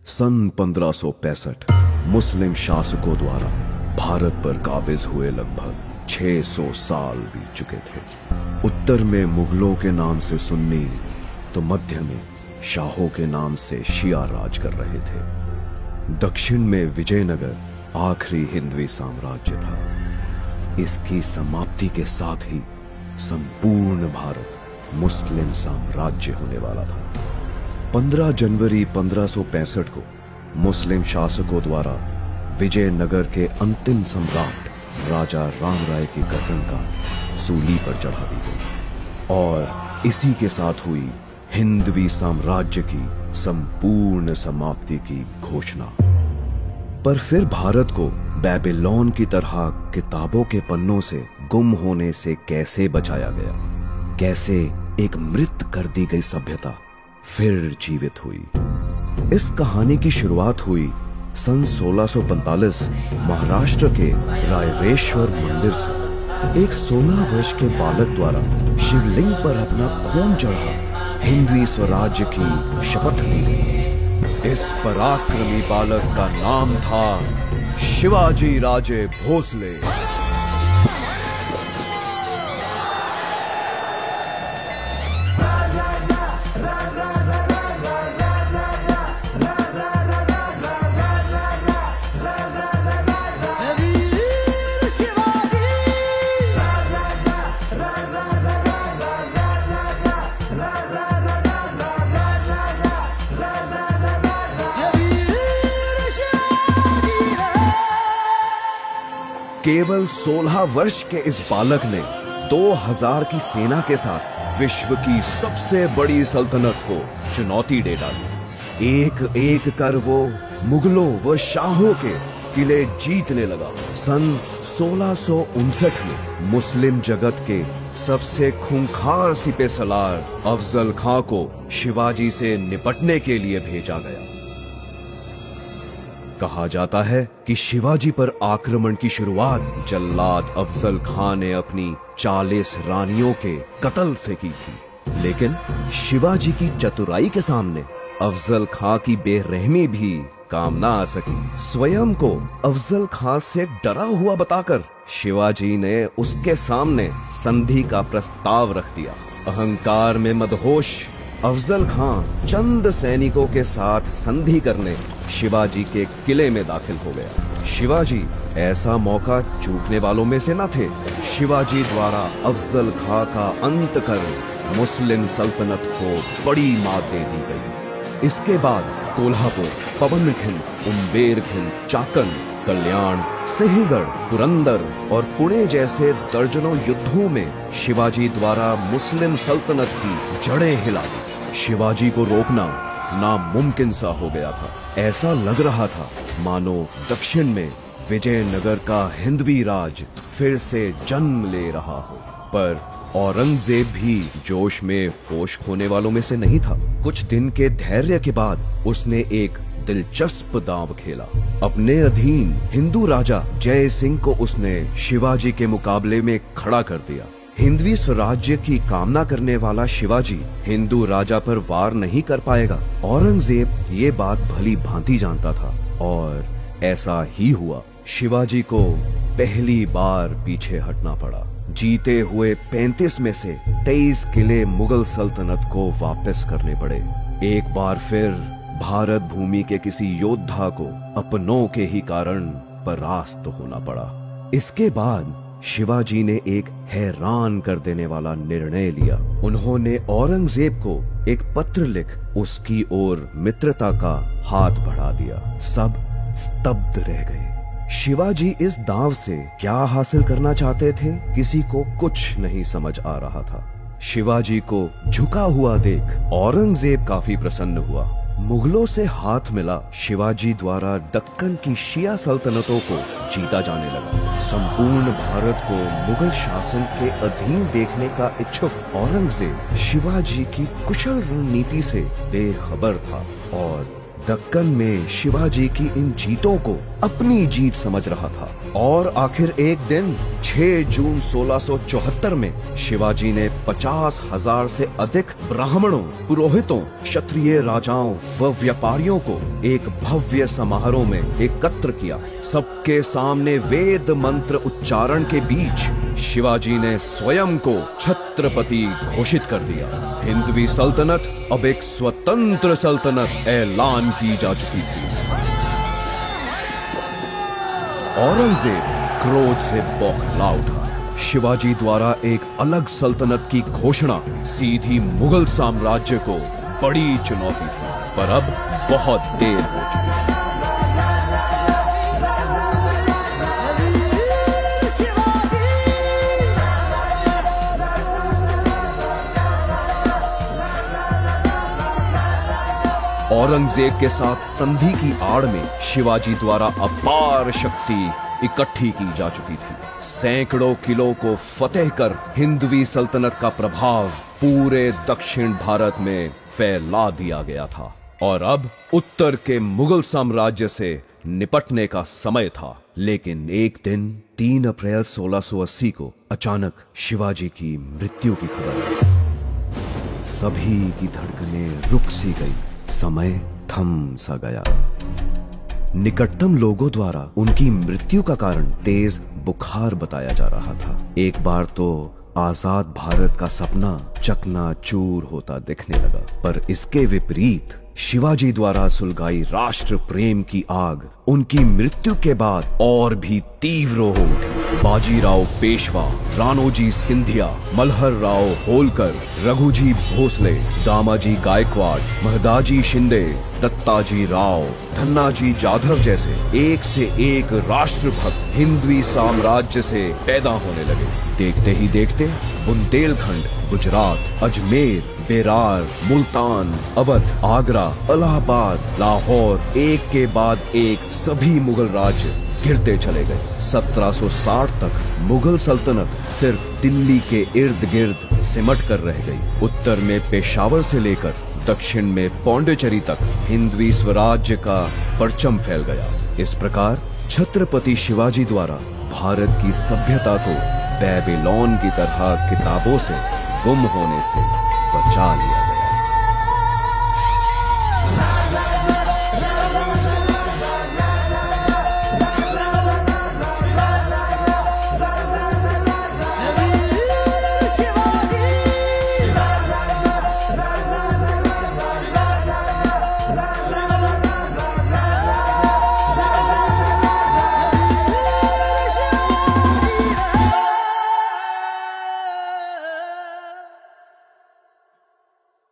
सन 1565 मुस्लिम शासकों द्वारा भारत पर काबिज हुए लगभग 600 साल बीत चुके थे। उत्तर में मुगलों के नाम से सुन्नी तो मध्य में शाहों के नाम से शिया राज कर रहे थे। दक्षिण में विजयनगर आखिरी हिंदवी साम्राज्य था। इसकी समाप्ति के साथ ही संपूर्ण भारत मुस्लिम साम्राज्य होने वाला था। 15 जनवरी 1565 को मुस्लिम शासकों द्वारा विजयनगर के अंतिम सम्राट राजा राम राय की गर्दन का सूली पर चढ़ा दी गई और इसी के साथ हुई हिंदवी साम्राज्य की संपूर्ण समाप्ति की घोषणा। पर फिर भारत को बेबीलोन की तरह किताबों के पन्नों से गुम होने से कैसे बचाया गया? कैसे एक मृत कर दी गई सभ्यता फिर जीवित हुई? इस कहानी की शुरुआत हुई सन 1645 महाराष्ट्र के रायरेश्वर मंदिर से। एक 16 वर्ष के बालक द्वारा शिवलिंग पर अपना खून चढ़ा हिंदवी स्वराज्य की शपथ ली गई। इस पराक्रमी बालक का नाम था शिवाजी राजे भोसले। केवल 16 वर्ष के इस बालक ने 2000 की सेना के साथ विश्व की सबसे बड़ी सल्तनत को चुनौती दे डाली। एक एक कर वो मुगलों व शाहों के किले जीतने लगा। सन 1659 में मुस्लिम जगत के सबसे खूंखार सिपह सलार अफजल खां को शिवाजी से निपटने के लिए भेजा गया। कहा जाता है कि शिवाजी पर आक्रमण की शुरुआत जल्लाद अफजल खां ने अपनी 40 रानियों के कत्ल से की थी, लेकिन शिवाजी की चतुराई के सामने अफजल खां की बेरहमी भी काम ना आ सकी। स्वयं को अफजल खां से डरा हुआ बताकर शिवाजी ने उसके सामने संधि का प्रस्ताव रख दिया। अहंकार में मदहोश अफजल खां चंद सैनिकों के साथ संधि करने शिवाजी के किले में दाखिल हो गया। शिवाजी ऐसा मौका चूकने वालों में से न थे। शिवाजी द्वारा अफजल खां का अंत कर मुस्लिम सल्तनत को बड़ी मात दे दी गई। इसके बाद कोल्हापुर, पवनखिंड, उम्बेरखिंड, चाकन, कल्याण, सिंहगढ़, पुरंदर और पुणे जैसे दर्जनों युद्धों में शिवाजी द्वारा मुस्लिम सल्तनत की जड़ें हिला दी। शिवाजी को रोकना नामुमकिन सा हो गया था। ऐसा लग रहा था मानो दक्षिण में विजयनगर का हिंदवी राज फिर से जन्म ले रहा हो। पर औरंगजेब भी जोश में होश खोने वालों में से नहीं था। कुछ दिन के धैर्य के बाद उसने एक दिलचस्प दांव खेला। अपने अधीन हिंदू राजा जय सिंह को उसने शिवाजी के मुकाबले में खड़ा कर दिया। हिंदवी स्वराज्य की कामना करने वाला शिवाजी हिंदू राजा पर वार नहीं कर पाएगा। औरंगजेब ये बात भली भांति जानता था और ऐसा ही हुआ। शिवाजी को पहली बार पीछे हटना पड़ा। जीते हुए 35 में से 23 किले मुगल सल्तनत को वापस करने पड़े। एक बार फिर भारत भूमि के किसी योद्धा को अपनों के ही कारण परास्त होना पड़ा। इसके बाद शिवाजी ने एक हैरान कर देने वाला निर्णय लिया। उन्होंने औरंगजेब को एक पत्र लिख उसकी ओर मित्रता का हाथ बढ़ा दिया। सब स्तब्ध रह गए। शिवाजी इस दांव से क्या हासिल करना चाहते थे, किसी को कुछ नहीं समझ आ रहा था। शिवाजी को झुका हुआ देख औरंगजेब काफी प्रसन्न हुआ। मुगलों से हाथ मिला शिवाजी द्वारा दक्कन की शिया सल्तनतों को जीता जाने लगा। संपूर्ण भारत को मुगल शासन के अधीन देखने का इच्छुक औरंगजेब शिवाजी की कुशल रणनीति से बेखबर था और दक्कन में शिवाजी की इन जीतों को अपनी जीत समझ रहा था और आखिर एक दिन 6 जून 1674 में शिवाजी ने 50,000 से अधिक ब्राह्मणों, पुरोहितों, क्षत्रिय राजाओं व व्यापारियों को एक भव्य समारोह में एकत्र किया। सबके सामने वेद मंत्र उच्चारण के बीच शिवाजी ने स्वयं को छत्रपति घोषित कर दिया। हिंदवी सल्तनत अब एक स्वतंत्र सल्तनत ऐलान की जा चुकी थी। औरंगजेब क्रोध से बौखला उठा। शिवाजी द्वारा एक अलग सल्तनत की घोषणा सीधी मुगल साम्राज्य को बड़ी चुनौती थी, पर अब बहुत देर हो चुकी। औरंगजेब के साथ संधि की आड़ में शिवाजी द्वारा अपार शक्ति इकट्ठी की जा चुकी थी। सैकड़ों किलों को फतेह कर हिंदवी सल्तनत का प्रभाव पूरे दक्षिण भारत में फैला दिया गया था और अब उत्तर के मुगल साम्राज्य से निपटने का समय था। लेकिन एक दिन 3 अप्रैल 1680 को अचानक शिवाजी की मृत्यु की खबर आई। सभी की धड़कनें रुक सी गई, समय थम सा गया। निकटतम लोगों द्वारा उनकी मृत्यु का कारण तेज बुखार बताया जा रहा था। एक बार तो आजाद भारत का सपना चकनाचूर होता दिखने लगा, पर इसके विपरीत शिवाजी द्वारा सुलगाई राष्ट्र प्रेम की आग उनकी मृत्यु के बाद और भी तीव्र हो उठी। बाजीराव पेशवा, राणोजी सिंधिया, मल्हर राव होलकर, रघुजी भोसले, दामाजी गायकवाड़, महदाजी शिंदे, दत्ताजी राव, धन्नाजी जाधव जैसे एक से एक राष्ट्रभक्त हिंदवी साम्राज्य से पैदा होने लगे। देखते ही देखते बुंदेलखंड, गुजरात, अजमेर, बेरार, मुल्तान, अवध, आगरा, इलाहाबाद, लाहौर, एक के बाद एक सभी मुगल राज्य गिरते चले गए। 1760 तक मुगल सल्तनत सिर्फ दिल्ली के इर्द गिर्द सिमट कर रह गई। उत्तर में पेशावर से लेकर दक्षिण में पौंडीचेरी तक हिंदवी स्वराज्य का परचम फैल गया। इस प्रकार छत्रपति शिवाजी द्वारा भारत की सभ्यता को बेबीलोन की तरह किताबों से गुम होने से बचा लिया।